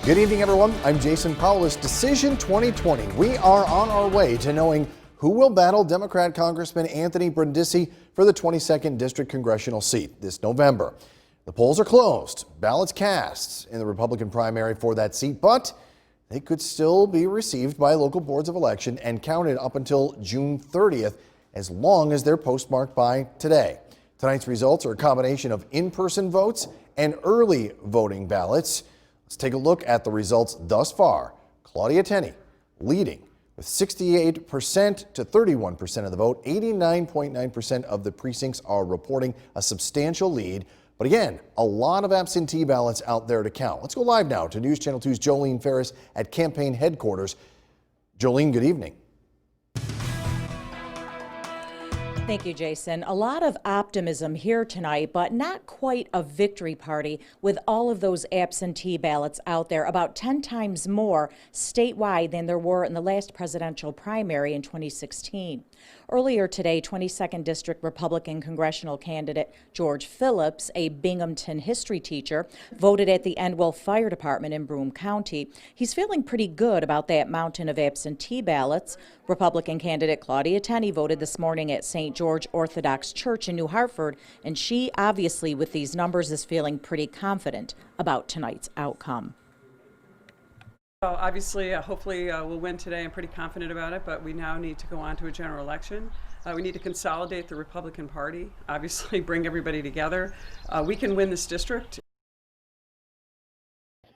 Good evening, everyone. I'm Jason Powless. Decision 2020. We are on our way to knowing who will battle Democrat Congressman Anthony Brindisi for the 22nd District Congressional seat this November. The polls are closed. Ballots cast in the Republican primary for that seat, but they could still be received by local boards of election and counted up until June 30th, as long as they're postmarked by today. Tonight's results are a combination of in-person votes and early voting ballots. Let's take a look at the results thus far. Claudia Tenney leading with 68% to 31% of the vote. 89.9% of the precincts are reporting a substantial lead. But again, a lot of absentee ballots out there to count. Let's go live now to News Channel 2's Jolene Ferris at campaign headquarters. Jolene, good evening. Thank you, Jason. A lot of optimism here tonight, but not quite a victory party with all of those absentee ballots out there, about 10 times more statewide than there were in the last presidential primary in 2016. Earlier today, 22nd District Republican congressional candidate George Phillips, a Binghamton history teacher, voted at the Endwell Fire Department in Broome County. He's feeling pretty good about that mountain of absentee ballots. Republican candidate Claudia Tenney voted this morning at St. George Orthodox Church in New Hartford, and she obviously, with these numbers, is feeling pretty confident about tonight's outcome. So obviously, hopefully we'll win today. I'm pretty confident about it, but we now need to go on to a general election. We need to consolidate the Republican Party, obviously bring everybody together. We can win this district.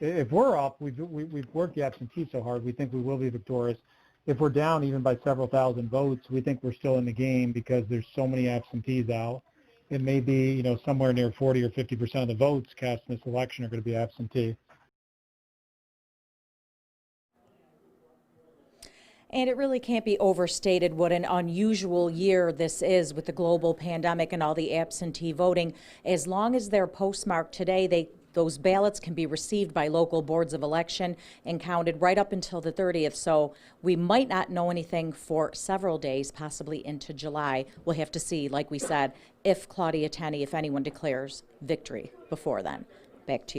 If we're up, we've worked the absentee so hard, we think we will be victorious. If we're down even by several thousand votes, we think we're still in the game because there's so many absentees out. It may be, somewhere near 40 or 50% of the votes cast in this election are going to be absentee. And it really can't be overstated what an unusual year this is with the global pandemic and all the absentee voting. As long as they're postmarked today, those ballots can be received by local boards of election and counted right up until the 30th. So we might not know anything for several days, possibly into July. We'll have to see, like we said, if Claudia Tenney, if anyone declares victory before then. Back to you.